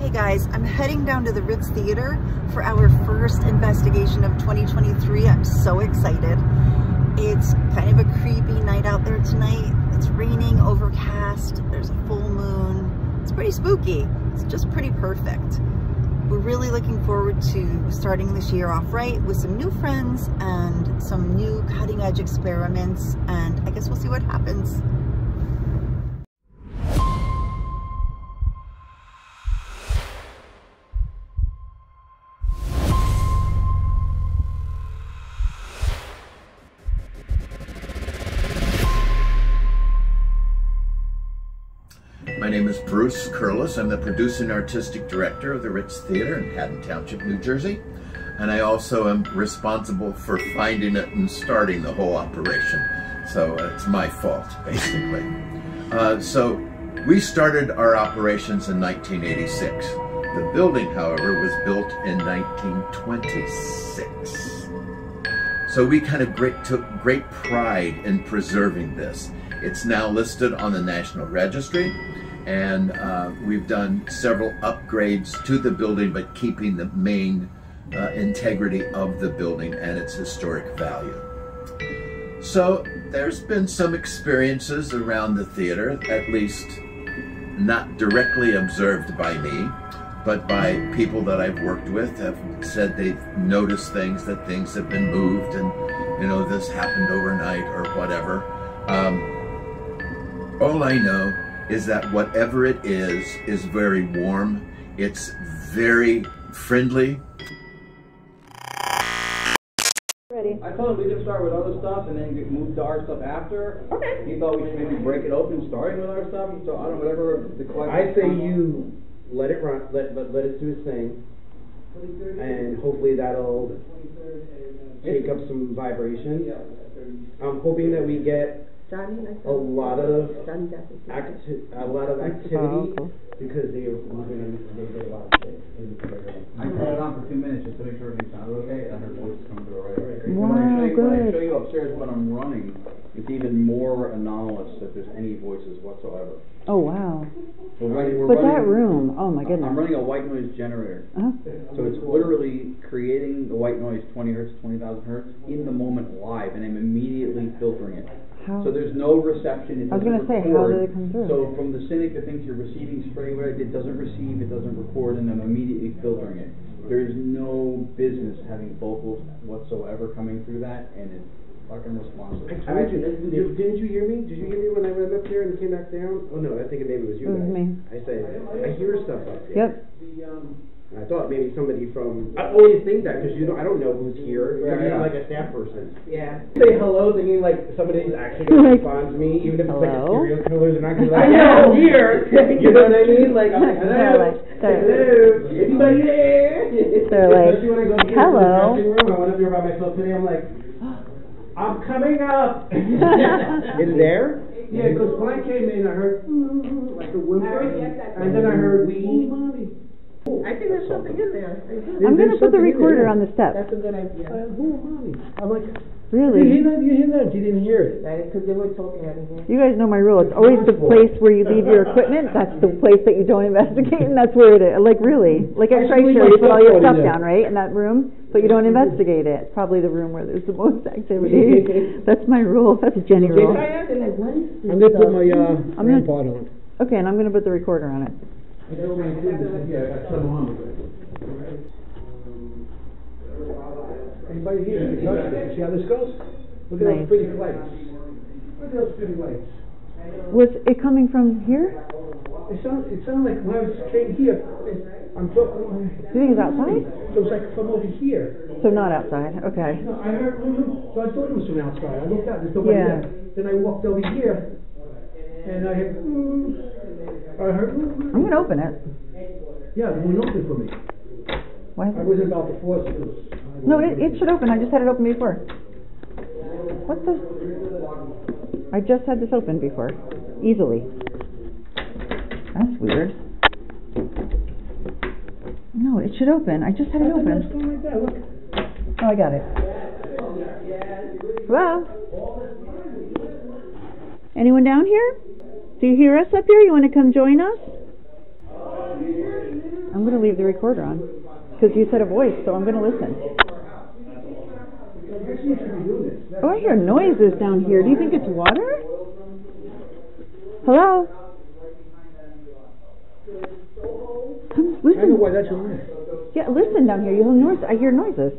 Hey guys, I'm heading down to the Ritz Theatre for our first investigation of 2023. I'm so excited. It's kind of a creepy night out there tonight. It's raining, overcast, there's a full moon. It's pretty spooky. It's just pretty perfect. We're really looking forward to starting this year off right with some new friends and some new cutting edge experiments, and I guess we'll see what happens. My name is Bruce Curless. I'm the producer and artistic director of the Ritz Theatre in Haddon Township, New Jersey. And I also am responsible for finding it and starting the whole operation. So it's my fault, basically. So we started our operations in 1986. The building, however, was built in 1926. So we kind of took great pride in preserving this. It's now listed on the National Registry. And we've done several upgrades to the building, but keeping the main integrity of the building and its historic value. So there's been some experiences around the theater, at least not directly observed by me, but by people that I've worked with have said they've noticed things, that things have been moved and, you know, this happened overnight or whatever. All I know is that whatever it is very warm. It's very friendly. Ready. I told him we could start with other stuff and then move to our stuff after. Okay. He thought we should maybe break it open, starting with our stuff. So I don't know, whatever the question. I say you let it run, let it do its thing, and hopefully that'll shake up some vibration. I'm hoping that we get a lot of activity because they did a lot of shit. I turned it on for 2 minutes just to make sure everything sounded okay, and her voice is coming through already. Wow, when I show you upstairs when I'm running, it's even more anomalous if there's any voices whatsoever. Oh wow! But that room, oh my goodness! I'm running a white noise generator, so it's literally creating the white noise 20 hertz, 20,000 hertz in the moment live, and I'm immediately filtering it. How? So there's no reception. I was going to say, how did it come through? So from the cynic that thinks you're receiving straight away, it doesn't receive, it doesn't record, and I'm immediately filtering it. There's no business having vocals whatsoever coming through that, and it's fucking responsive. Didn't you hear me? Did you hear me when I went up here and came back down? Oh no, I think maybe it was you guys. It was me. I said, I hear stuff up here. Yep. I thought maybe somebody from. I always think that because I don't know who's here. Maybe like a staff person. Yeah. Say hello, thinking like somebody's actually going to respond to me, even if it's like a serial killer. They're not going to be like, I'm here. You know what I mean? Like I'm like, hello, hello, anybody there? They're like, hello. I went up here by myself today. I'm like, I'm coming up. It's there. Yeah, because when I came in, I heard like the whimper, and then I heard mommy. I think there's something in there. I'm going to put the recorder on the step. That's a good idea. Mommy. I'm like, really? You hear that? You didn't hear it. That is because they were talking out of here. You guys know my rule. It's always the place where you leave your equipment. That's the place that you don't investigate, and that's where it is. Like, really. Like, I'm sure you put all your stuff down, right, in that room, but you don't investigate it. It's probably the room where there's the most activity. That's my rule. That's a Jenny rule. I'm going to put my part on. Okay, and I'm going to put the recorder on it. Yeah, I got some on with it. Anybody here? See how this goes? Look at those pretty lights. Look at those pretty lights. Was it coming from here? It sounded like when I was straight here. I'm talking. Do you think it's outside? It was like from over here. So not outside. Okay. No, I heard. So I thought it was from outside. I looked out. There's nobody there. Then I walked over here, and I heard. I'm going to open it. Yeah, it wouldn't open for me. Why? I wasn't about to force it. No, it should open. I just had it open before. What the? I just had this open before. Easily. That's weird. No, it should open. I just had it open. Like that. Look. Oh, I got it. Hello? Anyone down here? Do you hear us up here? You want to come join us? I'm I'm going to leave the recorder on. Because you said a voice, so I'm going to listen. Oh, I hear noises down here. Do you think it's water? Hello? Come listen. I know why that's your name. Yeah, listen down here. You hear noises. I hear noises.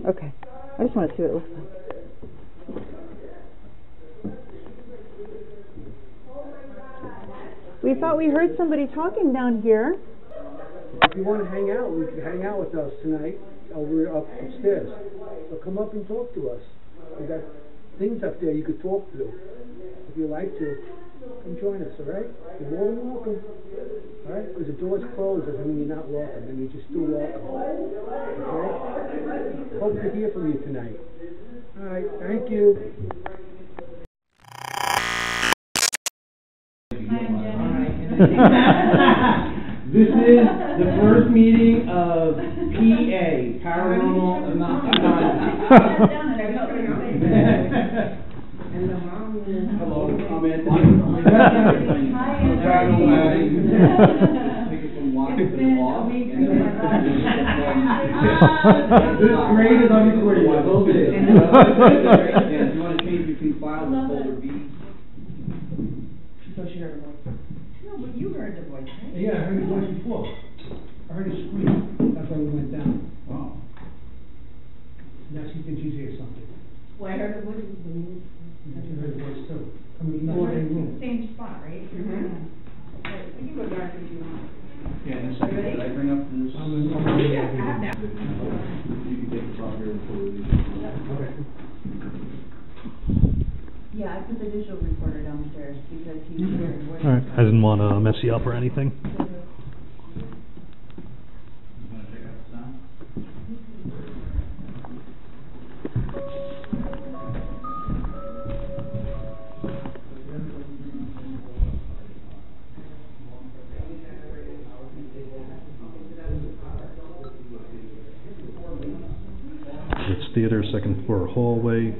Okay. I just want to see what it looks like. We thought we heard somebody talking down here. If you want to hang out, you can hang out with us tonight over upstairs. So come up and talk to us. We got things up there you could talk to. If you like to, come join us, all right? You're more than welcome. All right? Because the door's closed doesn't mean you're not welcome. That means you're still welcome. Okay? Hope to hear from you tonight. All right. Thank you. This is the first meeting of PA, Paranormal Anonymous. Hello, I'm Anthony. This grade is unrecorded. You want to change between files and folder B? So she heard a voice. No, but you heard the voice, right? Yeah, I heard your voice before. I heard a scream. That's why we went down. Wow. Now she thinks she's hears something. Well, I heard the voice. You heard the voice too. Coming from the same room. Same spot, right? Mm-hmm. You can go back if you want. Yeah, in a second. Did I bring up this? Yeah, I have that. You can take this off here before we leave. Okay. Yeah, I put the digital recorder downstairs because he's hearing voices. All right. I didn't want to mess you up or anything. You want to check out the sound? Ritz Theatre, second floor hallway,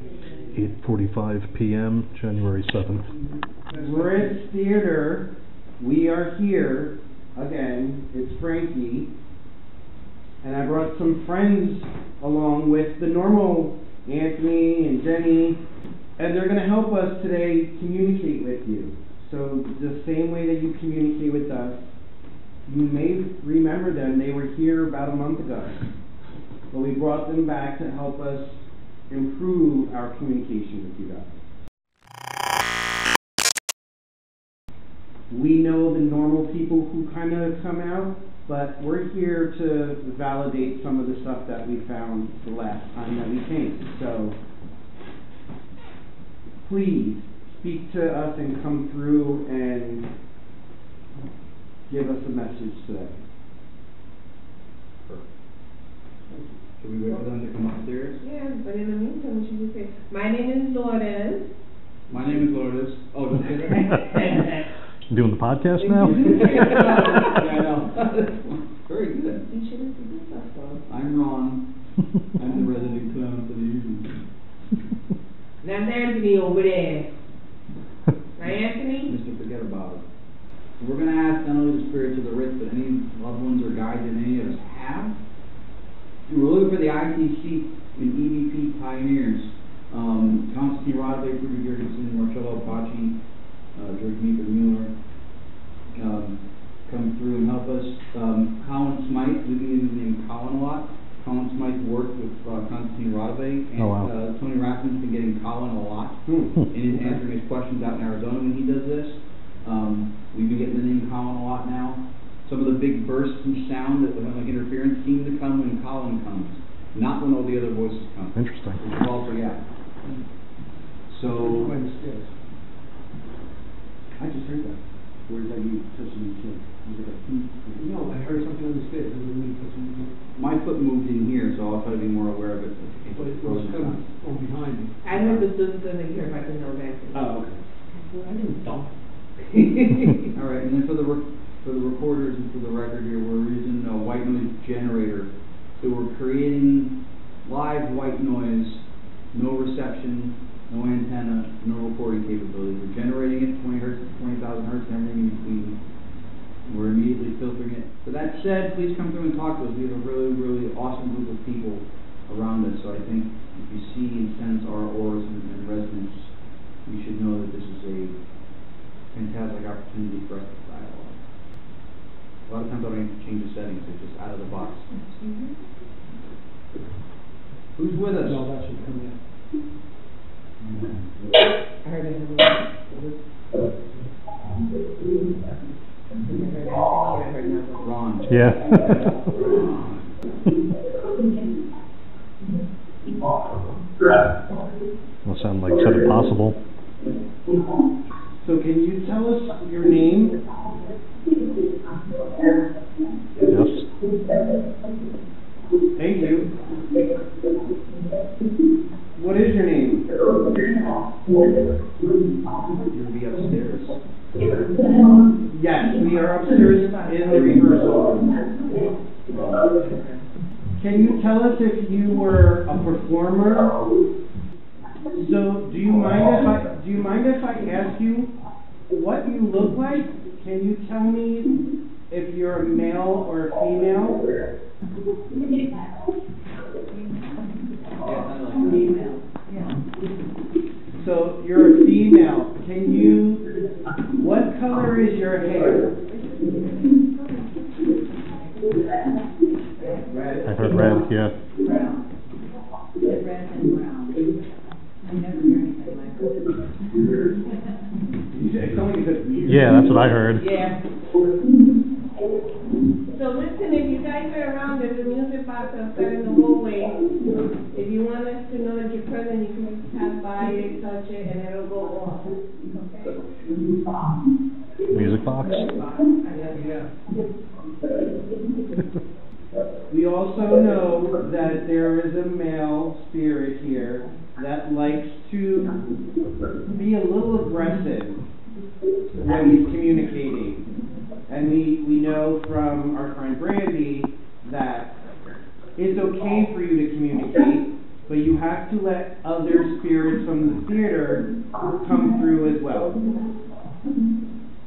8:45 p.m., January 7th. Ritz Theatre, we are here again. It's Frankie, and I brought some friends along with the normal Anthony and Jenny, and they're going to help us today communicate with you. So the same way that you communicate with us, you may remember them. They were here about a month ago, but we brought them back to help us improve our communication with you guys. We know the normal people who kind of come out, but we're here to validate some of the stuff that we found the last time that we came. So please speak to us and come through and give us a message today. Should we wait for them to come upstairs? Yeah, but in the meantime, we should just say, my name is Lourdes. My name is Lourdes. Oh, just say Doing the podcast now? Yeah, I know. Very good. You should have seen this stuff, though. I'm Ron. I'm the resident clown for the evening. That's Anthony over there. Right, Anthony? Mr. Forget About It. So we're going to ask not only the spirits of the Ritz, but any loved ones or guides that any of us have. And we're looking for the ITC and EVP pioneers. Constantine Rodway, Rudy Jurgensen, Marcello Paci, George Meeker Mueller, come through and help us. Colin Smythe, we've been using the name Colin a lot. Colin Smythe worked with Constantine Rodway, and Tony Rasmussen's been getting Colin a lot, and he's answering his questions out in Arizona when he does this. We've been getting the name Colin a lot now. Some of the big bursts in sound that like interference seem to come when Colin comes, not when all the other voices come. Interesting. Which is also, yeah. So, I just heard that. Or is that you touching your chin? No, I heard something on the stairs. It doesn't mean touching your chin. My foot moved in here, so I'll try to be more aware of it. But it was coming from behind me. I heard the sister in here, if I can know that. Oh, okay. I didn't dump. All right, and then for the recorders and for the record here, we're using a white noise generator. So we're creating live white noise, no reception, no antenna, no recording capability. We're generating it 20 hertz to 20,000 hertz and everything in between. We're immediately filtering said, please come through and talk to us. We have a really, really awesome group of people around us. So I think if you see and sense our auras and resonance, you should know that this is a fantastic opportunity for us to dialogue. A lot of times I don't even change the settings, it's just out of the box. Who's with us? No, that should come in. I heard it. Ron. Yeah. That sounds like said it possible. So can you tell us your name? Yes. Thank you. What is your name? You'll be upstairs. Yes, we are upstairs in the rehearsal. Can you tell us if you were a performer? So, do you mind if I ask you what you look like? Can you tell me if you're a male or a female? Female. Yeah. So you're a female. What color is your hair? Red. I heard red, yeah. Brown. Red and brown. I never hear anything like that. Yeah, that's what I heard. Yeah. So listen, if you guys are around, there's a music box outside in the hallway. If you want us to know that you're present, you can just pass by it, touch it, and it'll go off. Okay? Music box? Yeah. We also know that there is a male spirit here that likes to be a little aggressive when he's communicating. And we know from our friend Brandy that it's okay for you to communicate, but you have to let other spirits from the theater come through as well.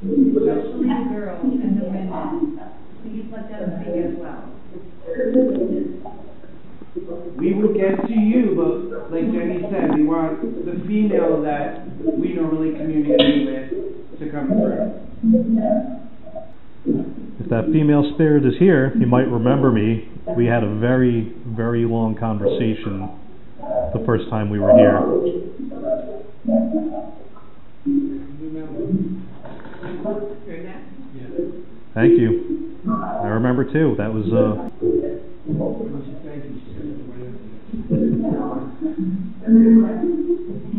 Especially the girls and the women. Please let them speak as well. We would get to you, but like Jenny said, we want the female that we normally communicate with to come through. If that female spirit is here, you might remember me. We had a very, very long conversation the first time we were here. Thank you. I remember too. That was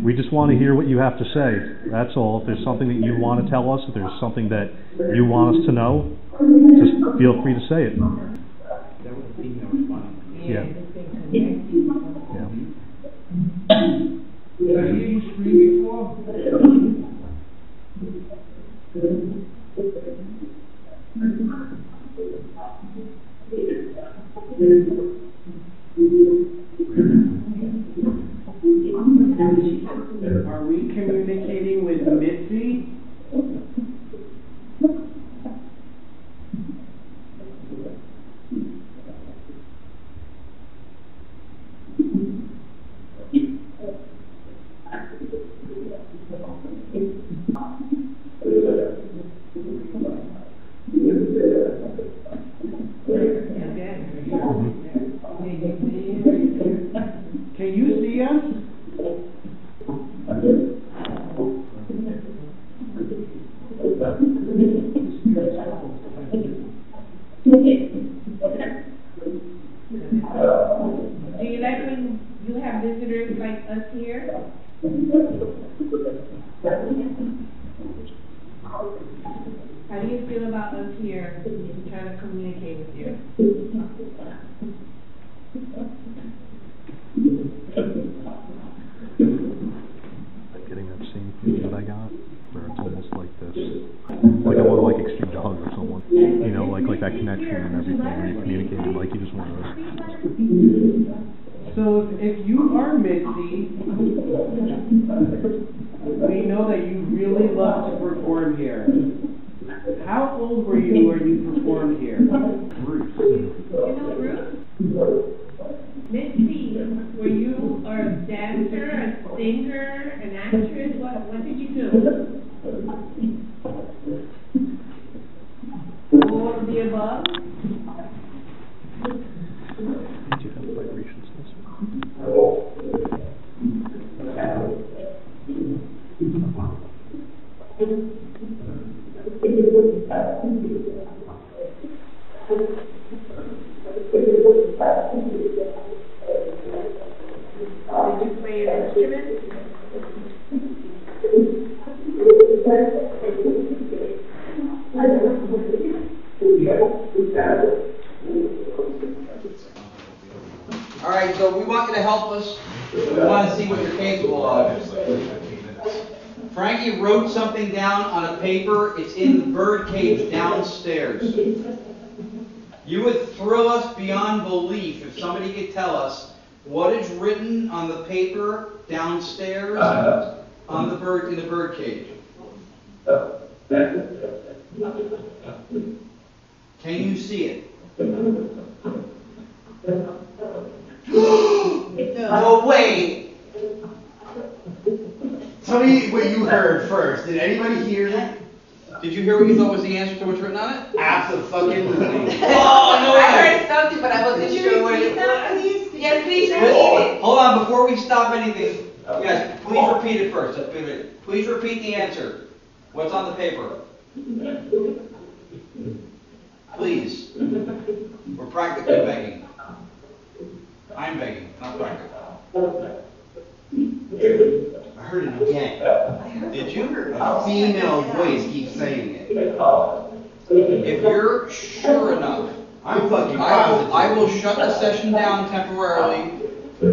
we just want to hear what you have to say. That's all. If there's something that you want to tell us, if there's something that you want us to know, just feel free to say it. That was a female response. Yeah. Did I hear you scream before? Are we communicating with Mitzi? Can you see us? Do you like when you have visitors like us here? How do you feel about us here trying to communicate with you? Getting that same feeling that I got, where it's almost like this, like I want to like exchange a hug with someone, you know, like that connection and everything when you're communicating, like you just want to. So if you are Mitzi, we know that you really love to perform here. How old were you when you performed here? Bruce. You know Bruce? Missy, were you a dancer, a singer, an actress? What did you do? All of the above? Do you have vibrations? Did you play an instrument? All right, so we want you to help us. We want to see what you're capable of. Frankie wrote something down on a paper. It's in the bird cage downstairs. You would thrill us beyond belief if somebody could tell us what is written on the paper downstairs on the bird in the bird cage. Can you see it? No way! Tell me what you heard first. Did anybody hear that? Did you hear what you thought was the answer to what's written on it? Absolutely. Oh, no I way. heard something, but I wasn't sure what it was. Yes, please repeat it. Hold on, before we stop anything, guys, please repeat it first. Please repeat the answer. What's on the paper? Please. We're practically begging. I'm begging, not practically. I heard it again. Did you? A female voice keeps saying it. If you're sure enough, I'm fucking positive. I will shut the session down temporarily,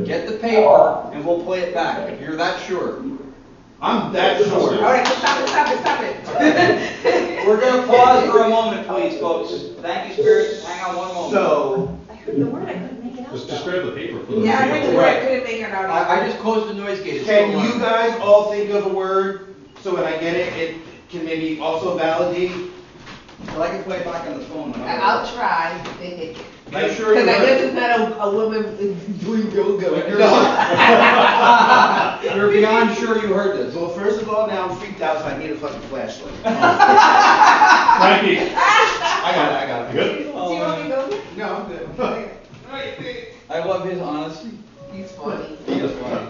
get the paper, and we'll play it back. If you're that sure. I'm that sure. All right, stop it. We're going to pause for a moment, please, folks. Thank you, spirits. Hang on one moment. So, I heard the word, I couldn't make it out. Just grab the paper for the Yeah, I heard the word, I couldn't make it out. I just closed the noise gate. It's can still you running. guys all think of a word so when I get it, it can maybe also validate? Well, I can play it back on the phone. I'll try. I'm sure you Because I guess heard. it's not a woman doing yoga. You're beyond sure you heard this. Well, first of all, now I'm freaked out, so I need a fucking flashlight. Frankie. I got it. Good? Do you want me to go? No, I'm good. I love his honesty. He's funny. He is funny.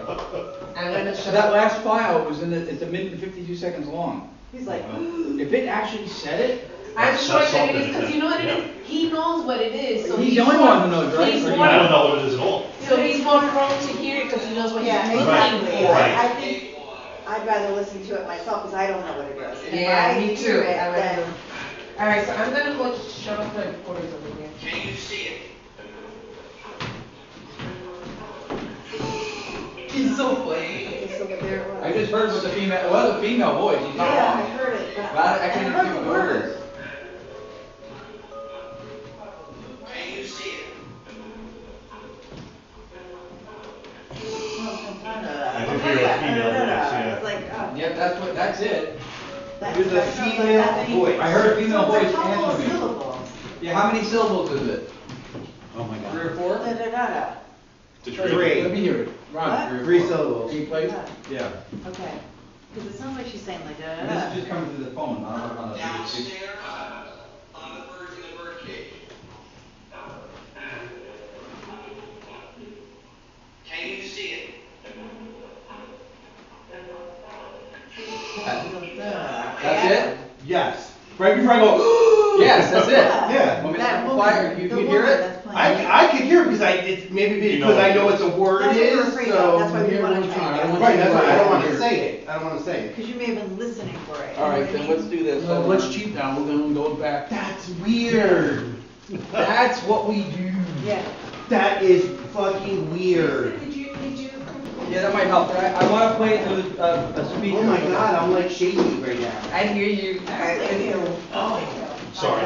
I'm gonna shut That up. last file was it's a minute and 52 seconds long. He's like, If it actually said it, I'm sure that it is, because you know what it is? He knows what it is, so he's the only one who knows, right? he's Or more- I don't know what it is at all. So he's more prone to hear it because he knows what he's looking exactly. for. Right. I think I'd rather listen to it myself because I don't know what it is. And if Yeah, I me hear too. it, I then rather. All right, so I'm gonna go shut off the recorders over here. Can you see it? He's so funny. Okay, so there it was. I just heard with the female. It was a female voice. He's not Yeah, I wrong. heard it, but But I couldn't heard see the what the word words. is. Can you see it? I did hear a female voice, yeah. It's like, oh, Yep, that's it. There's a that sounds like female that many- voice. I heard a female So it's voice a couple of answer me. syllables. Yeah, how many syllables is it? Oh my 3 or god. 4? Da, da, da, da. Did you read Three. Let me hear it. Ron, What? 3 or 4. 3 syllables. Can you play? Yeah. Okay. Because it sounds like she's saying like da, da, This da. is just coming through the phone, not on the Downstairs on the bird in the bird cage. Can you see it? That's it? Yes. Right before I go, Yes, that's it. Yeah. Want me to That amplify woman, or you the can woman hear it? that's playing. I could hear it because it's maybe because I know what the word That's what we're is, afraid of. so. That's why we Here, want one to time. try I it. don't want Right, that's why I don't Right. want to say it. I don't want to say it. Because you may have been listening for it. All right, You know then what I let's mean? do this. Well, let's cheat now. We're going to go back. That's weird. That's what we do. Yeah. That is fucking weird. Did you? Yeah, that might help. I want to play it through a speaker. Oh my god, I'm like shaking right now. I hear you. Sorry.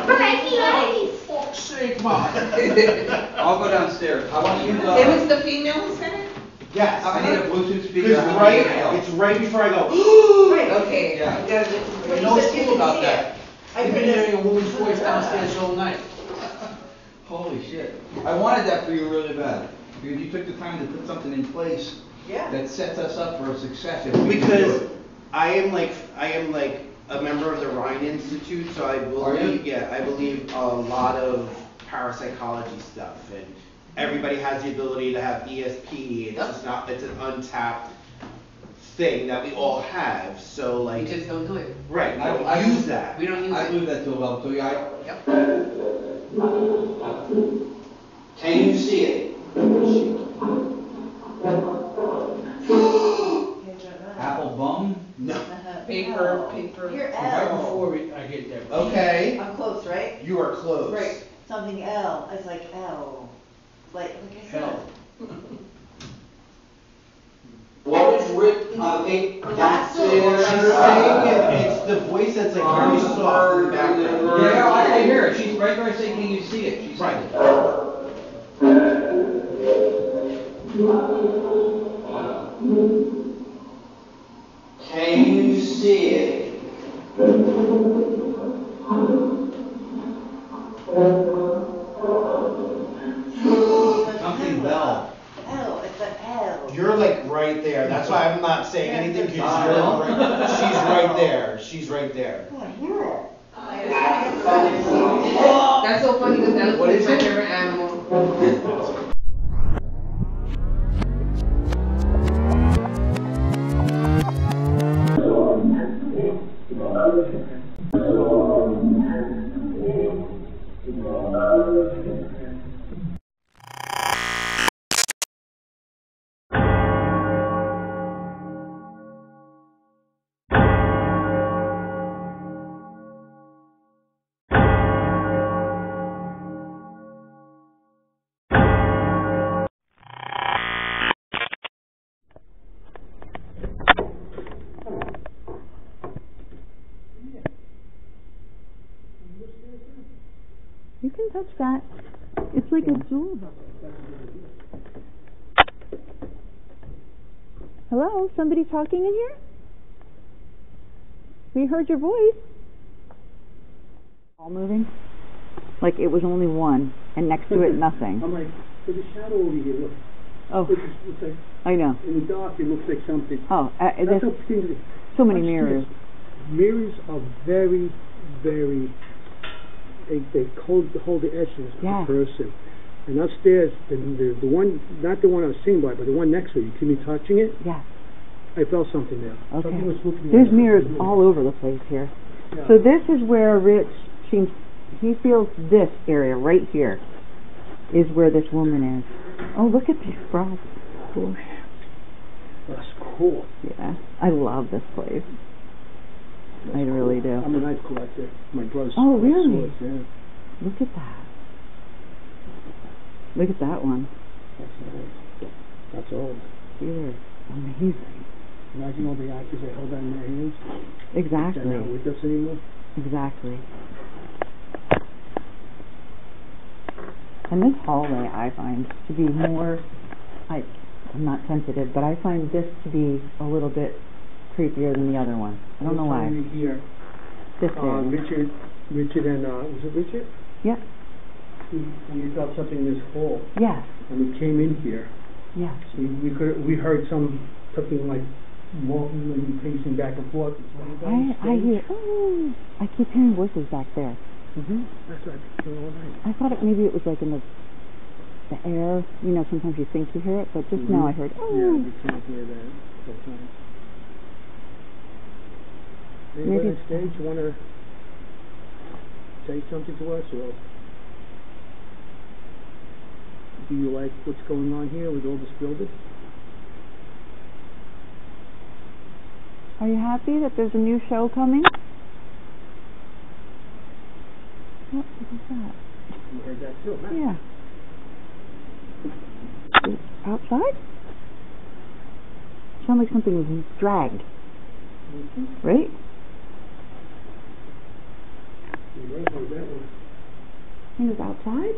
Fuck's sake, man. I'll go downstairs. I want you to. It was the female who said it? Yes. I need a Bluetooth speaker. Because I right, want to it's right before I go. Right. Okay. Yeah. You gotta listen to There's it. no school about that. You've been hearing a woman's voice downstairs all night. Holy shit. I wanted that for you really bad. Because you took the time to put something in place that sets us up for a success. Because I am like a member of the Rhine Institute, so I believe I believe a lot of parapsychology stuff, and everybody has the ability to have ESP. It's just not, it's an untapped thing that we all have, so like... We just don't do it. Right, we don't use that. We don't use it. I believe that too well, so yeah, Yep. Can you see it? Apple bum? No. Paper. You're Right L. before I get there. Okay. I'm close, right? You are close. Right. Something L. It's like L. Like I said. What is written on the paper? That's the She's saying it's the voice that's like very soft in the background. Yeah, I hear it. She's right there saying, can you see it? She's right. Can you see it? Something bell. L. It's an L. You're like right there. That's why I'm not saying anything because you're right. She's right there. She's right there. Oh, I hear it. That's so funny because that What was is my it? favorite animal. You can touch that. It's like a jewel box. Hello? Somebody talking in here? We heard your voice. All moving? Like it was only one, and next to it nothing. I'm like, there's a shadow over here, look. Oh, It's like, I know. in the dark it looks like something. Oh, That's there's how things- so many watch mirrors. this. Mirrors are very, very, they hold the essence of Yeah. the person. And upstairs, the one, not the one I was seen by, but the one next to it, you see me touching it? Yeah. I felt something there. Okay. Something was looking There's at me. mirrors all over the place here. Yeah. So this is where Rich seems, he feels this area right here is where this woman is. Oh, look at these frogs. Cool. That's cool. Yeah, I love this place. I really do. I'm a knife collector. My brother's Oh, really? swords, yeah. Look at that. Look at that one. That's old. These are amazing. Imagine all the actors that held that in their hands. Exactly. They're not with us anymore. Exactly. And this hallway I find to be more, I'm not sensitive, but I find this to be a little bit creepier than the other one. I don't know why. Here, This is. Richard and, was it Richard? Yeah. We felt something in this hall. Yes. And we came in here. Yes. We heard something like walking and pacing back and forth. I hear, oh, I keep hearing voices back there. That's what I feel all night. I thought maybe it was like in the air. You know, sometimes you think you hear it, but just now I heard, oh. Yeah, you can't hear that sometimes. Anybody on stage you want to say something to us, or do you like what's going on here with all this building? Are you happy that there's a new show coming? What is that? You heard that too, huh? Yeah. Outside? Sounds like something was dragged. Right? You right about that one. I think it's outside?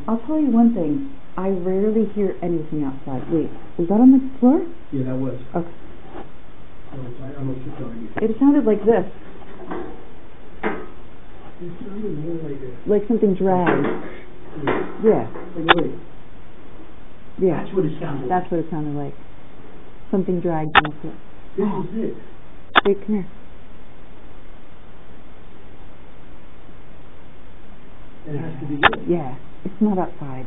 I'll tell you one thing. I rarely hear anything outside. Wait, was that on the floor? Yeah, that was. Okay. I almost keep telling you. It sounded like this. It sounded more like a... Like something dragged. Yeah. Wait. Yeah. That's what it sounded like. That's what it sounded like. Something dragged into it. This is it. Hey, come here. It has to be it. Yeah. It's not outside.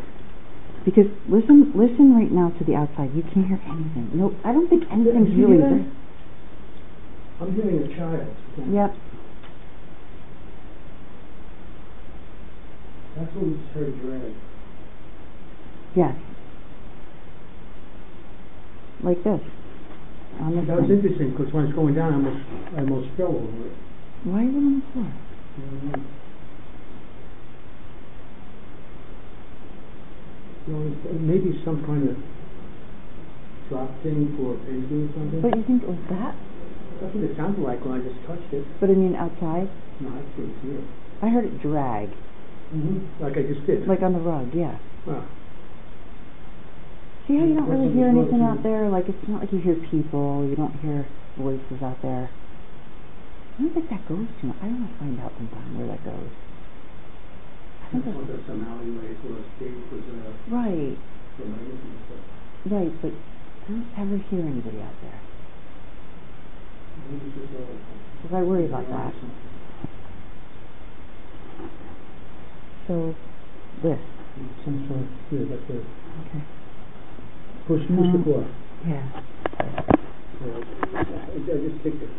Because listen right now to the outside. You can't hear anything. No, I don't think anything's Did you really hear there. that? I'm hearing a child. Yep. That's what we just heard drag. Yes. Like this. On this That was thing. interesting, because when it's going down, I almost fell over it. Why is it on the floor? You know, maybe some kind of drop thing for painting or something. But you think it was that? That's what it sounded like when I just touched it. But I mean outside? No, I think it's here. I heard it drag. Like I just did. Like on the rug, yeah. Ah. See how you don't really hear That's anything what out there? Like, it's not like you hear people, you don't hear voices out there. I don't think that goes too much. I want to find out sometime where that goes. I think there's some alleyways where a stage was right. for lighting and stuff. Right, but I don't ever hear anybody out there. Because I worry about that. So, this. Some sort of, yeah, that's it. Okay. Push the floor. Yeah. I just kicked it.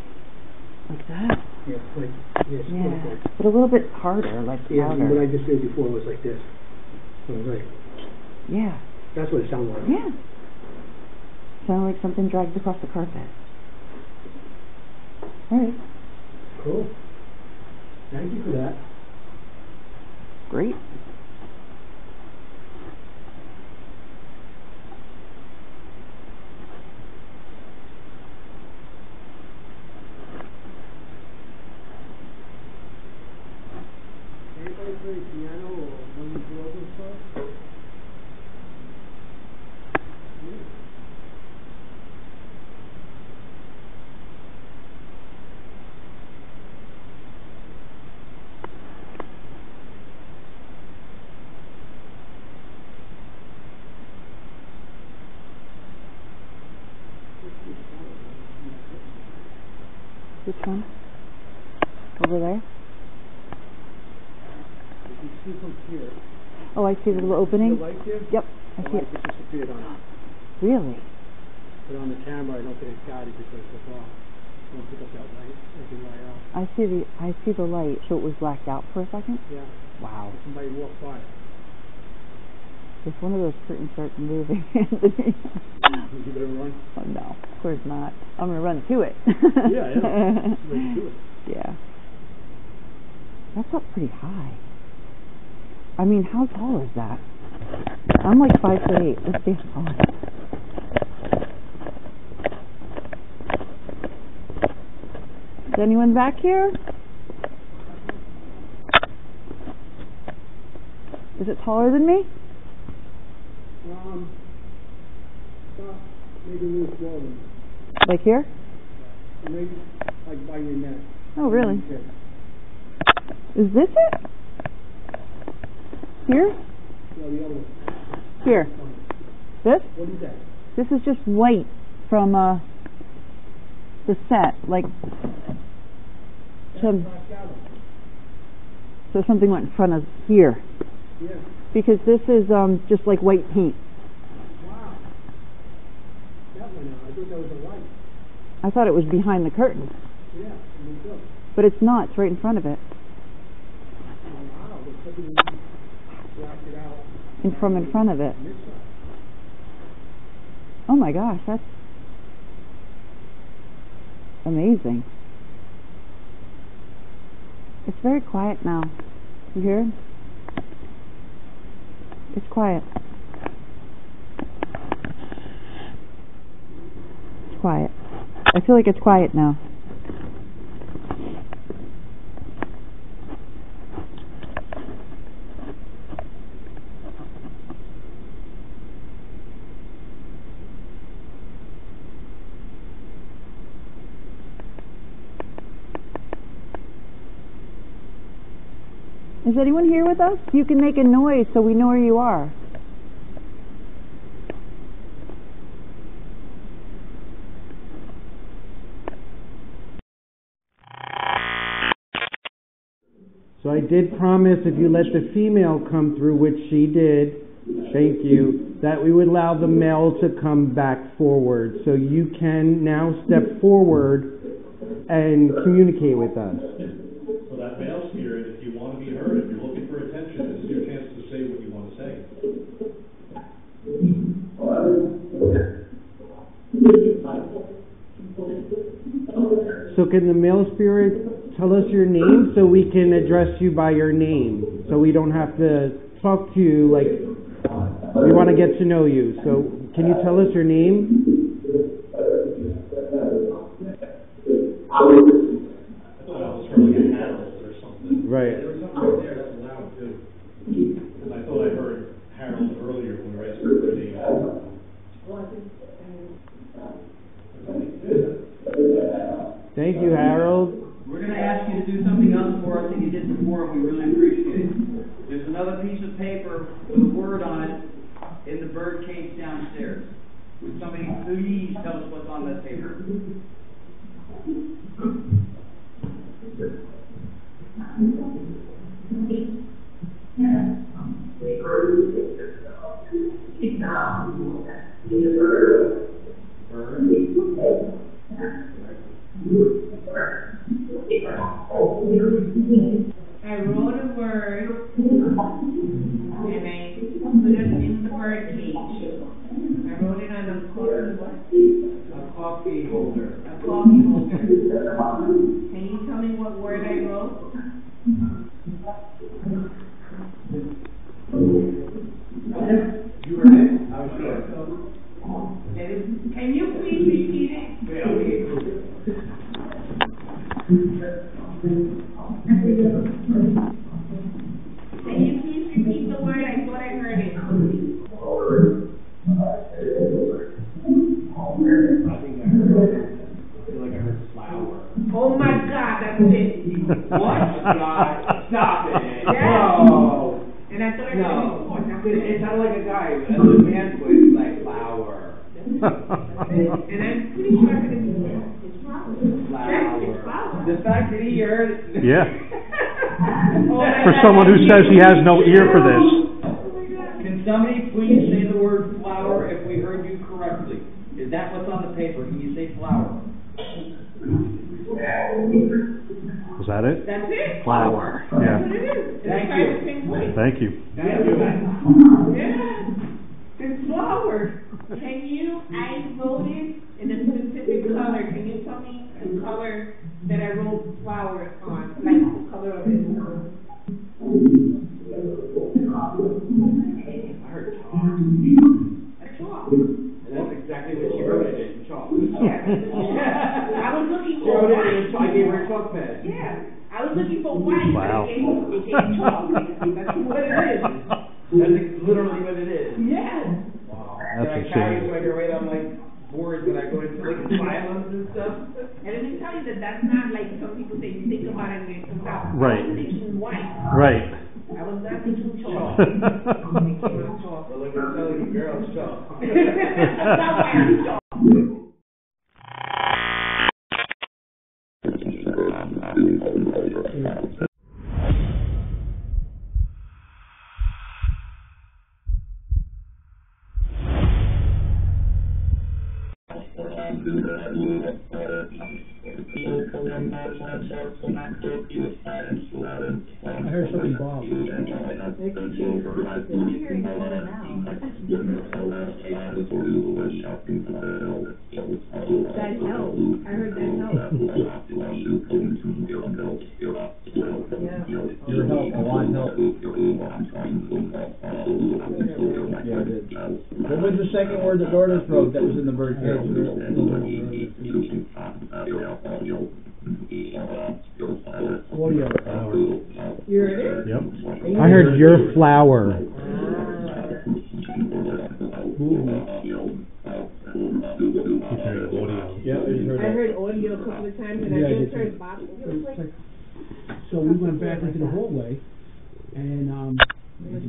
Like that? Yeah, like, yes, Yeah. like that. But a little bit harder, like Yeah, louder. what I just did before was like this. So, right. Yeah. That's what it sounded like. Yeah. Sounded like something dragged across the carpet. Alright. Cool. Thank you for that. Great. Anybody play piano or one of the other stuff? Which one? Over there? You see from here. Oh, I see the little opening? The light there? Yep, I The see light it. just disappeared on it. Really? But on the camera, I don't think it got it because it was off. I don't pick up that light, every light out. I see the light, so it was blacked out for a second? Yeah. Wow. Somebody walked by. If one of those curtains starts moving, Anthony. You better run. Oh no, of course not. I'm gonna run to it. Yeah. Let's do it. Yeah. That's up pretty high. I mean, how tall is that? I'm like 5'8". Let's see how tall. Is anyone back here? Is it taller than me? Maybe a little smaller. Like here? Maybe like by your neck. Oh, really? Okay. Is this it? Here? Yeah, the other one. Here. This? What is that? This is just white from the set. Like some. So something went in front of here. Yeah. Because this is just like white paint. Wow. That went out. I thought that was a light. I thought it was behind the curtain. Yeah, me too. But it's not. It's right in front of it. Wow, there's something blacked it out. In front of it. This side. Oh my gosh, that's amazing. It's very quiet now. You hear it? It's quiet. It's quiet. I feel like it's quiet now. Is anyone here with us? You can make a noise so we know where you are. So I did promise if you let the female come through, which she did, thank you, that we would allow the male to come back forward. So you can now step forward and communicate with us. So that male spirit, if you want to be heard, if you're looking for attention, this is your chance to say what you want to say. So can the male spirit tell us your name so we can address you by your name? So we don't have to talk to you like we want to get to know you. So can you tell us your name? I thought I was from like a Harold or something. Right. There was something right there that's loud too. Because I thought I heard Harold earlier when we were asking for a name. Thank you, Harold. We're going to ask you to do something else for us that you did before, and we really appreciate it. There's another piece of paper with a word on it in the bird cage downstairs. Would somebody please tell us what's on that paper? I wrote a word and I put it in the bird cage. I wrote it on a coffee holder. A coffee holder. Can you tell me what word I wrote? You heard it? I was sure. Can you please repeat it? Yeah, okay. Can you please repeat the word? I thought I heard it. I think I heard it. I feel like I heard flower. Oh my God, that's it. What? God, stop it. Yes. No. And I thought I heard it before. It sounded like a guy, a man's voice, like flower. And I'm pretty sure I heard it before. It's flower. It's flower. The fact that he heard it. Yeah. Oh For someone who says he has no ear for this. Can somebody please say the word flower if we heard you correctly? Is that what's on the paper? Can you say flower? Was that it? That's it. Flower. That's Yeah. what it is. Thank It's you. the same way. Thank you. Thank you. Yeah. It's flower. Can you, I wrote it in a specific color. Can you tell me the color that I wrote flower on? Like the color of it. I heard chalk. A chalk. And that's exactly what she wrote it in, chalk. Yeah. I was looking She for wrote it white. in, I gave her a chalk pad. Yeah. I was looking for white, Wow. but it gave chalk. That's what it is. That's literally what it is. Yes. Wow. That's Can I carry insane. it so I can write on like boards when I go into like asylums and stuff? And let me tell you that that's not like some people say you think about it and it comes out. Right. I was thinking white. Right. I was not thinking chalk. It came out chalk. Well, look, I'm telling you, girl, it's chalk. That's not why I'm chalk. I heard something Bob. That helped. I heard that helped. Your help, a lot of help. Yeah, I did. What was the second word the Daughters wrote that was in the bird cage? Audio. You heard it? Yep. I heard your flower. Yeah, you heard I that. heard audio a couple of times and Yeah, I I did just too. heard Bob. So we went back into the hallway, And there's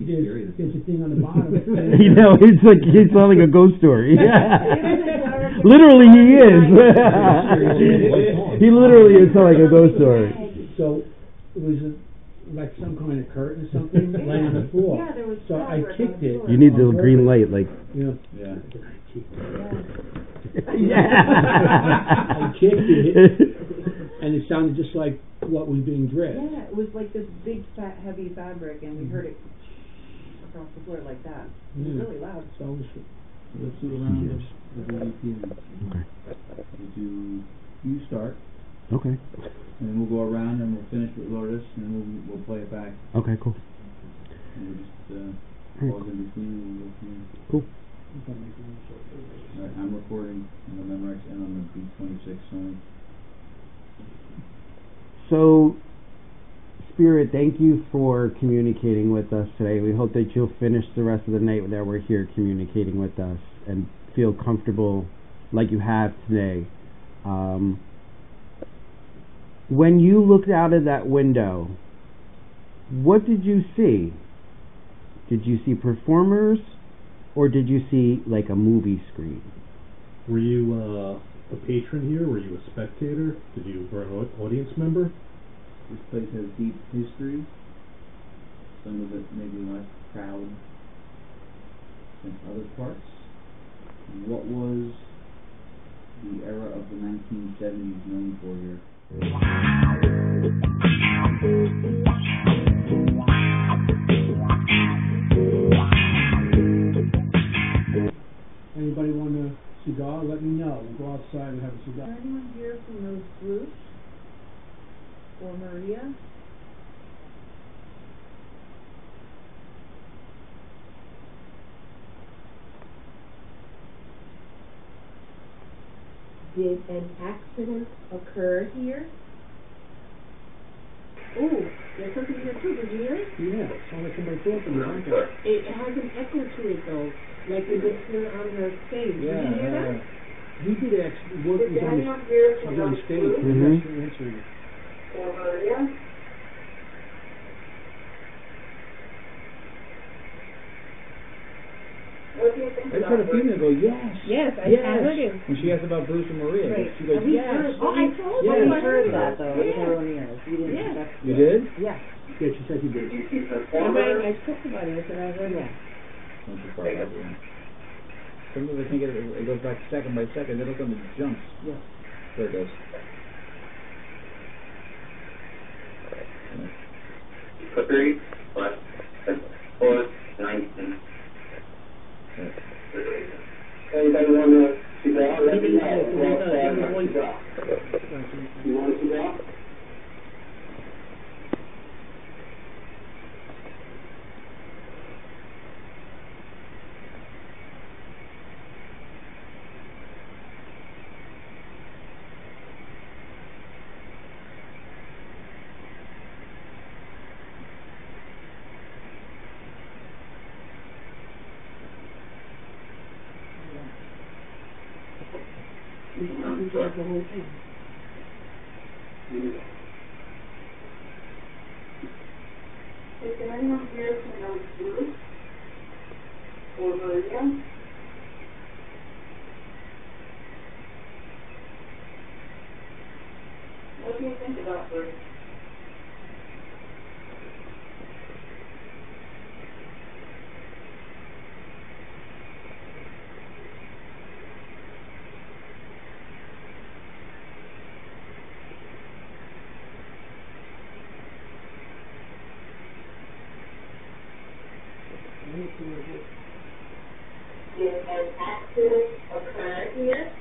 a thing on the bottom. You know, it's like a ghost story. Literally, he is. He literally is like a ghost story. So it was like some kind of curtain or something laying on the floor. Yeah, there was so I kicked it. You need the green light, like. Yeah. Yeah. I kicked it, and it sounded just like what was being dressed. Yeah, it was like this big, fat, heavy fabric, and we heard it across the floor like that. It was really loud. So let's do a round of the Okay. You start. Okay. And then we'll go around and we'll finish with Lourdes and then we'll play it back. Okay, cool. And we'll just pause in between and we'll go from there. Cool. Alright, I'm recording on the Memorex and on the B26 Sony. So, Spirit, thank you for communicating with us today. We hope that you'll finish the rest of the night that we're here communicating with us and feel comfortable like you have today. When you looked out of that window, what did you see? Did you see performers, or did you see like a movie screen? Were you a patron here? Were you a spectator? Were an audience member? This place has deep history. Some of it maybe less proud than other parts. What was the era of the 1970s known for here? Anybody want a cigar? Let me know. We'll go outside and have a cigar. Is there anyone here who knows Bruce or Maria? Did an accident occur here? Oh, there's something here too. Did you hear it? Yeah, it sounded like somebody talking to me. It has an echo to it though, like the listener on the stage. Yeah, Did you hear that? He did actually work. Did He was Daniel hear it on stage. Mm-hmm. He answered. Or Maria? What do you think I just heard a female go, yes. Yes, I heard it. When she asked about Bruce and Maria, Right. she goes, We yes. heard- Oh, I told Yes. you. I heard that though with her own ears. You didn't. Yeah. That's- You did? Yeah. Yeah, she said he did. I spoke about it. I said I heard it. Don't you far back again. Sometimes I think it goes back second by second, then it'll come to jumps. Yeah. There it goes. 3, 5, 4, 19. Anybody want a cigar? Let me know. You want a cigar? We enjoyed the whole thing. Is there anyone here who knows Bruce or Maria? What do you think about Bruce? Did an accident occur here?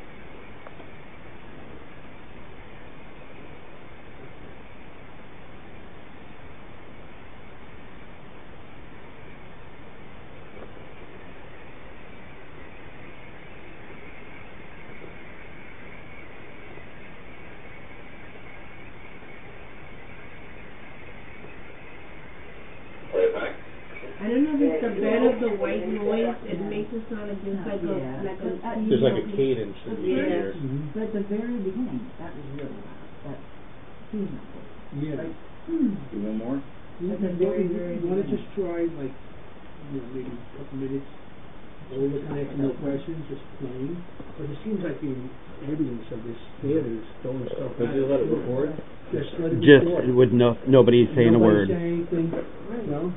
I don't know if it's the bed of the white noise. It makes it sound like there's like a There's like a cadence in the ears. But at the very beginning, that was really loud. That seemed like Yeah. like, Do one more? You want to just try, like, maybe a couple minutes, over kind of no questions, just playing. But it seems like the evidence of this theater is throwing stuff. Did you let it record? Just let it Just record. with nobody saying a word. Saying anything, no?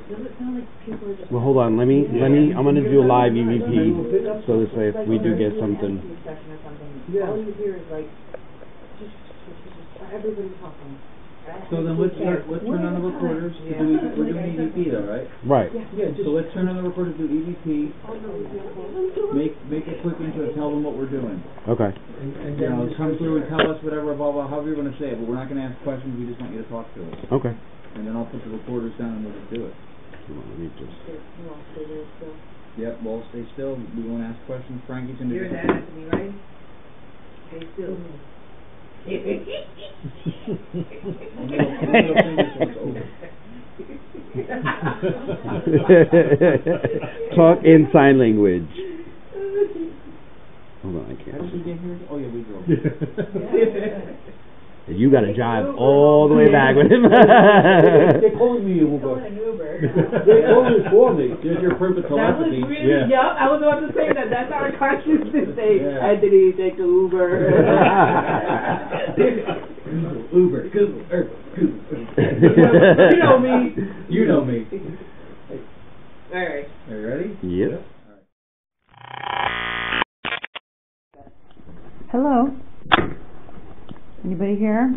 Well, hold on. Let me. I'm gonna do a live EVP, so this way, if we do get something. Yeah. All you hear is like, just everybody talking. So then let's turn on the recorders to do, we're doing EVP though, right? Right. Yeah, So let's turn on the recorders to do EVP, make a quick intro, tell them what we're doing. Okay. And You then know, just come through and tell us whatever, blah, blah, however you want to say it, but we're not going to ask questions, we just want you to talk to us. Okay. And then I'll put the recorders down and we'll just do it. Hold on, let me just. Yep, well, stay still, we won't ask questions, Frankie's going to do You're the Anthony, right? Stay still. Talk in sign language. Hold on, I can't. How did we get here? Oh yeah, we drove. You got to drive all the way back with him. They called me Uber. They called me for me. There's your perfect That was telepathy. really, yup, I was about to say that. That's our conscious to say, Anthony, take the Uber. Uber. You know me. You know me. All right. Are you ready? Yep. Hello. Anybody here?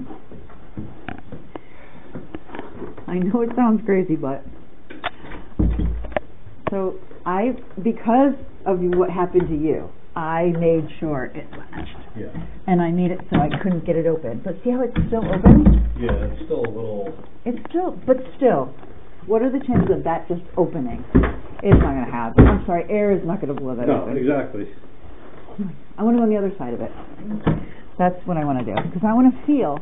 I know it sounds crazy, but so because of what happened to you, I made sure it latched. Yeah. And I made it so I couldn't get it open. But see how it's still open? Yeah, it's still a little. But still, what are the chances of that just opening? It's not going to happen. I'm sorry, air is not going to blow that open. No, exactly. I want to go on the other side of it. That's what I want to do, because I want to feel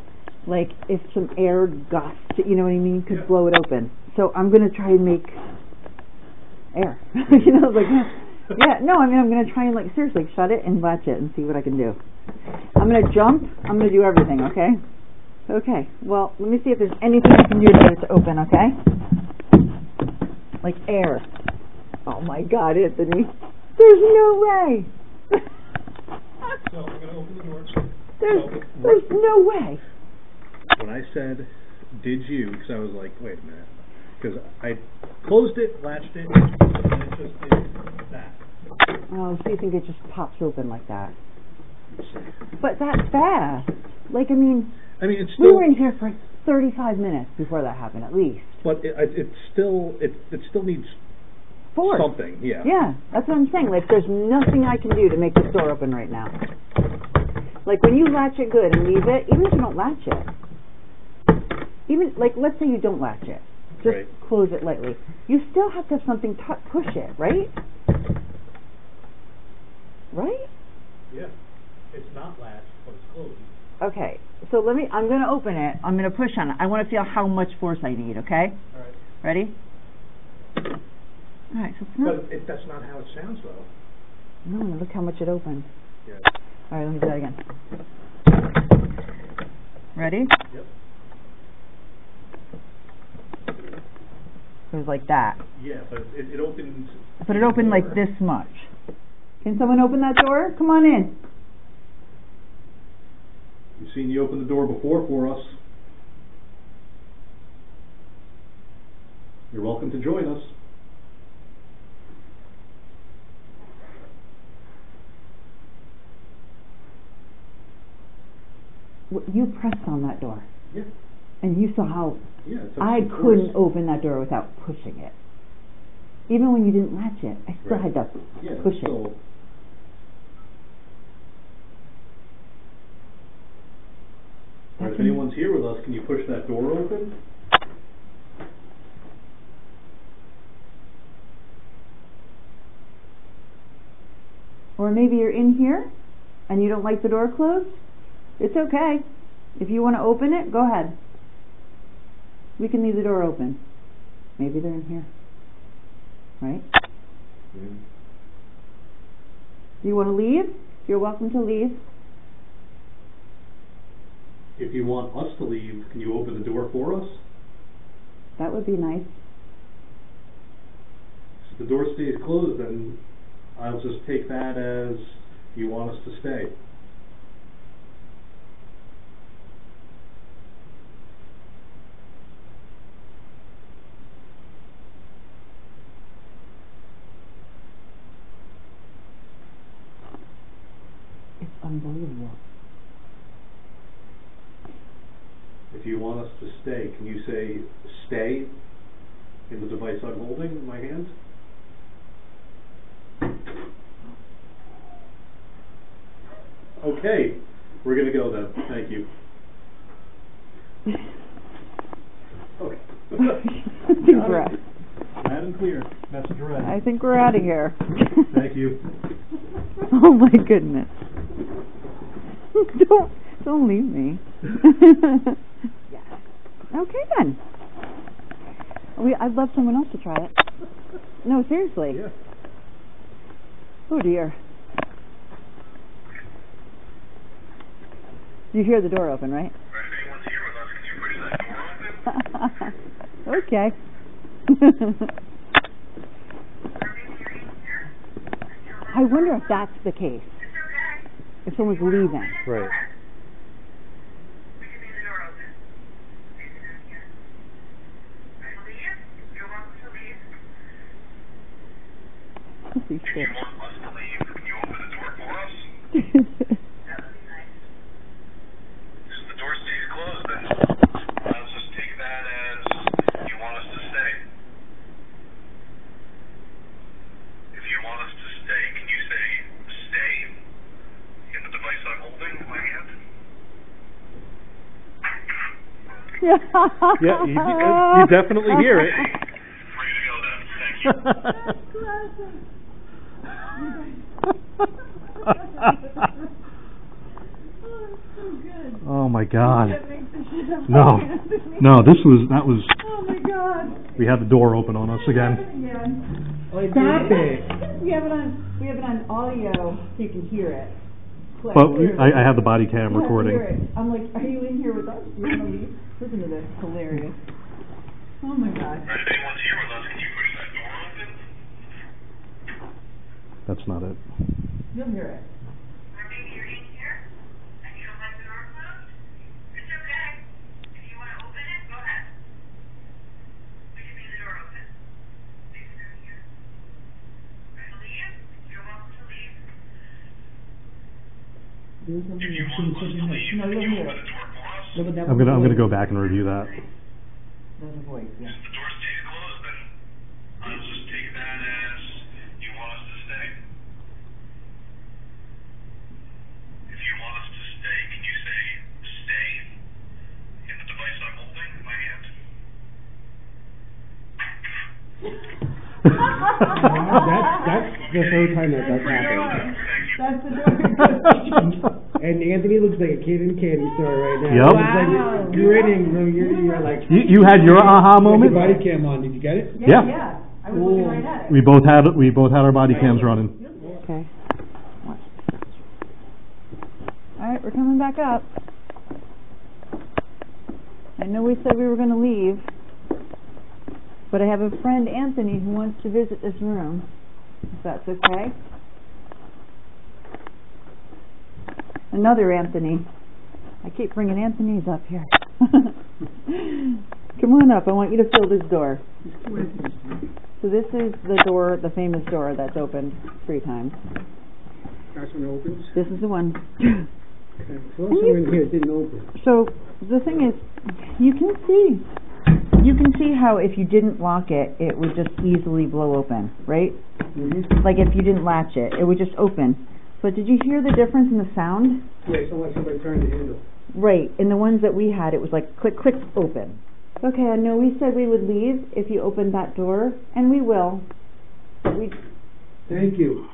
like if some air gust, you know what I mean, could blow it open. So I'm going to try and make air. You know, like, yeah, no, I mean, I'm going to try and, like, seriously, shut it and latch it and see what I can do. I'm going to jump. I'm going to do everything, okay? Okay, well, let me see if there's anything I can do to get it to open, okay? Like air. Oh, my God, Anthony. There's no way. So I'm going to open the door. There's no way. When I said, did you, because I was like, wait a minute. Because I closed it, latched it, and it just did that. Oh, so you think it just pops open like that? But that's fast. Like, I mean, it's still, we were in here for 35 minutes before that happened, at least. But it still needs force. Something, yeah. Yeah, that's what I'm saying. Like, there's nothing I can do to make this door open right now. Like, when you latch it good and leave it, even if you don't latch it, even, like, let's say you don't latch it, just right. Close it lightly. You still have to have something push it, right? Right? Yeah. It's not latched, but it's closed. Okay, so I'm going to open it. I'm going to push on it. I want to feel how much force I need, okay? All right. Ready? All right, so it's not... But that's not how it sounds, though. No, look how much it opened. Yeah. All right, let me do that again. Ready? Yep. It was like that. Yeah, but it opened... But it opened like this much. Can someone open that door? Come on in. You've seen you open the door before for us. You're welcome to join us. You pressed on that door. Yeah. And you saw how I couldn't open that door without pushing it. Even when you didn't latch it, I still had to push it. Right, if anyone's here with us, can you push that door open? Or maybe you're in here and you don't like the door closed. It's okay. If you want to open it, go ahead. We can leave the door open. Maybe they're in here. Right? Yeah. You want to leave? You're welcome to leave. If you want us to leave, can you open the door for us? That would be nice. If the door stays closed, then I'll just take that as you want us to stay. It's unbelievable. If you want us to stay, can you say stay in the device I'm holding in my hand? Okay, we're going to go then. Thank you. Okay. I think we're out. Loud and clear. Message read. I think we're out of here. Thank you. Oh my goodness. Don't leave me. Okay then. I'd love someone else to try it. No, seriously. Yeah. Oh dear. You hear the door open, right? Okay. I wonder if that's the case. If someone's leaving. Right. If you want us to leave, can you open the door for us? That would be nice. If the door stays closed, then I'll just take that as you want us to stay. If you want us to stay, can you say stay in the device I'm holding in my hand? Yeah, you definitely hear it. Free to go then. Thank you. Oh my God. No, that was. Oh my God. We had the door open on us again. Stop it. We have it on audio so you can hear it. But I have the body cam recording. I'm like, are you in here with us? You want to leave? Listen to this. Hilarious. Oh my God. Right, if anyone's here with us, can you push that door open? That's not it. You'll hear it. Or maybe you're in here and you don't like the door closed? It's okay. If you want to open it, go ahead. We can leave the door open. Please do here. Right to leave? You're welcome to leave. If you want us to leave, can you open the door for us? I'm gonna go back and review that. There's a voice, yeah. If the door stays closed, then I'll just take that as you want us to stay. If you want us to stay, can you say stay in the device I'm holding in my hand? That's the third time that that's happened. That's the door. And Anthony looks like a kid in a candy store right now. Yep. He's like grinning. So you're like. You had your aha moment. Body cam on. Did you get it? Yeah. I was looking right at it. We both had our body cams running. Okay. All right, we're coming back up. I know we said we were going to leave, but I have a friend, Anthony, who wants to visit this room, if that's okay. Another Anthony. I keep bringing Anthony's up here. Come on up. I want you to fill this door. So this is the door, the famous door that's opened 3 times. That's when it opens? This is the one. Okay. So also in here it didn't open. So the thing is, you can see how if you didn't lock it, it would just easily blow open, right? Mm-hmm. Like if you didn't latch it, it would just open. But did you hear the difference in the sound? Yeah, it's like somebody turned the handle. Right. In the ones that we had, it was like click, click, open. Okay, I know we said we would leave if you opened that door, and we will. But we. Thank you.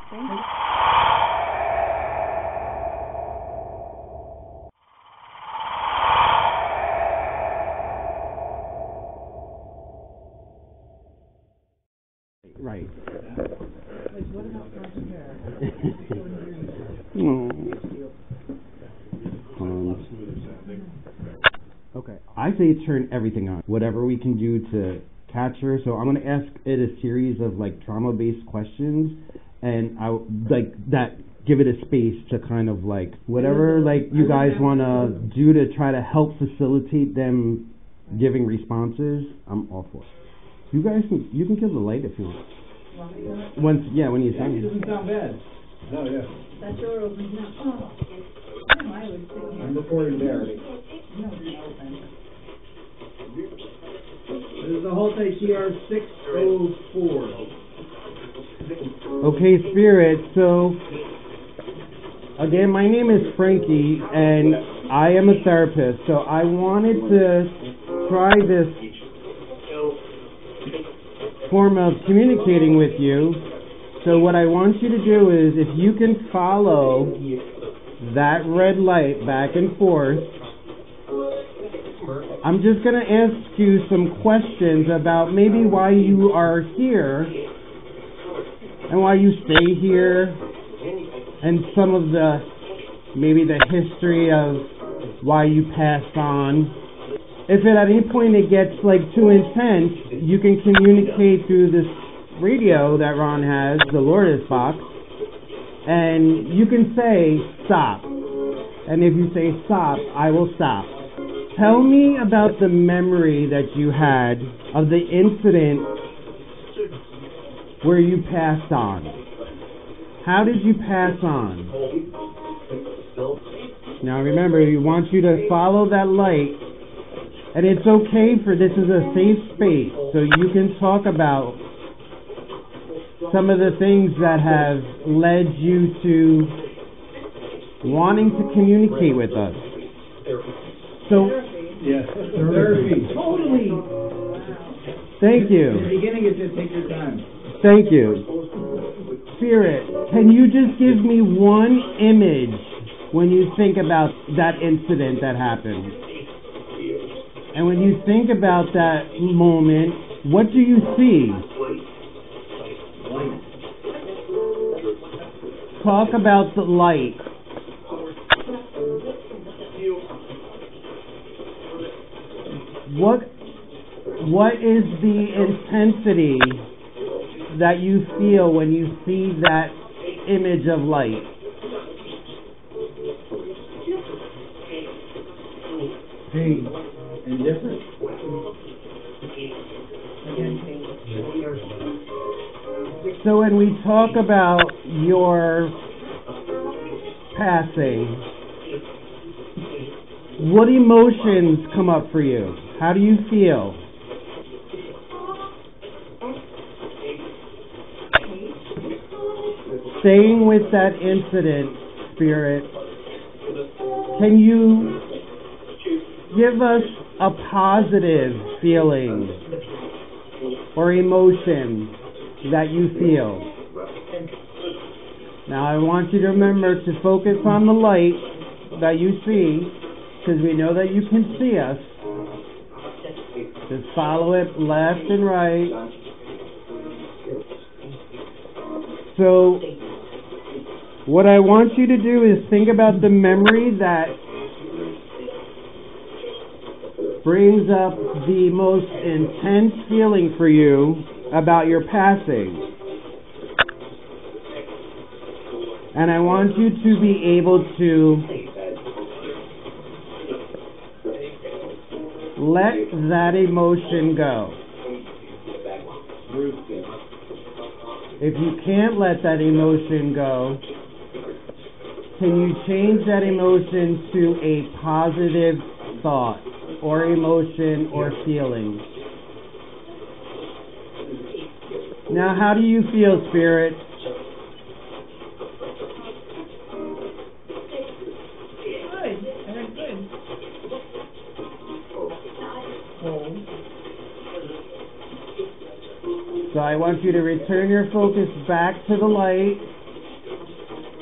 Right. What about Haunted Oh. Okay. I say turn everything on. Whatever we can do to catch her. So I'm going to ask it a series of like trauma-based questions, and I like that. Give it a space to kind of like whatever like you guys want to do to try to help facilitate them giving responses. I'm all for it. You guys can kill the light if you want. When you sing. It doesn't sound bad. No, yeah. That door opens now. Oh. I would sit here. I'm recording there. No, it's open. This is the Haunted CR 604. Okay, Spirit, so again, my name is Frankie, and I am a therapist, so I wanted to try this form of communicating with you. So what I want you to do is, if you can follow that red light back and forth, I'm just going to ask you some questions about maybe why you are here and why you stay here, and some of maybe the history of why you passed on. If at any point it gets like too intense, you can communicate through this radio that Ron has, the Lourdes box, and you can say stop. And if you say stop, I will stop. Tell me about the memory that you had of the incident where you passed on. How did you pass on? Now remember, we want you to follow that light, and it's okay for this is a safe space, so you can talk about some of the things that have led you to wanting to communicate with us. So, yes, therapy. Totally. Thank you. In the beginning, it said take your time. Thank you. Spirit, can you just give me one image when you think about that incident that happened? And when you think about that moment, what do you see? Light. Talk about the light. What is the intensity that you feel when you see that image of light? Pain. Indifferent. So when we talk about your passing, what emotions come up for you? How do you feel? Staying with that incident, Spirit, can you give us a positive feeling or emotion that you feel? Now I want you to remember to focus on the light that you see, because we know that you can see us. Just follow it left and right. So what I want you to do is think about the memory that brings up the most intense feeling for you about your passing. And I want you to be able to let that emotion go. If you can't let that emotion go, can you change that emotion to a positive thought or emotion or feeling? Now, how do you feel, Spirit? So I want you to return your focus back to the light,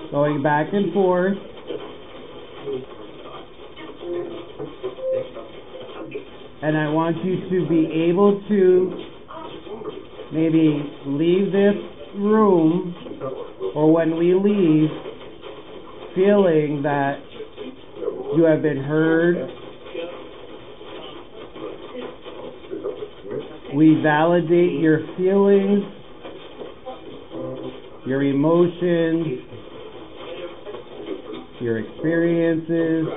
going back and forth. And I want you to be able to maybe leave this room, or when we leave, feeling that you have been heard, We validate your feelings, your emotions, your experiences,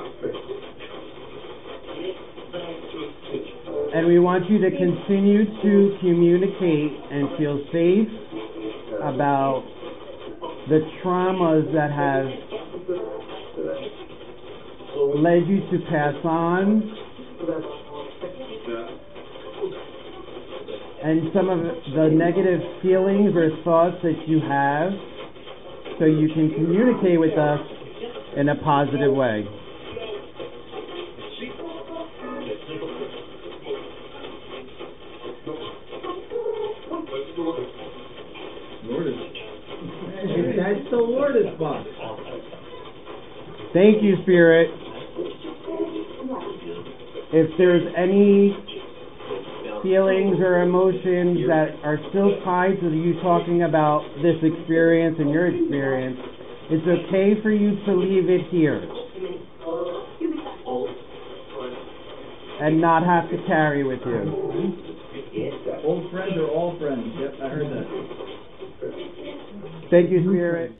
and we want you to continue to communicate and feel safe about the traumas that have led you to pass on, and some of the negative feelings or thoughts that you have, so you can communicate with us in a positive way. That's the Lourdes box. Thank you, Spirit. If there's any feelings or emotions that are still tied to you talking about this experience and your experience, it's okay for you to leave it here and not have to carry with you. Old friends are all friends. Yep, I heard that. Thank you, Spirit.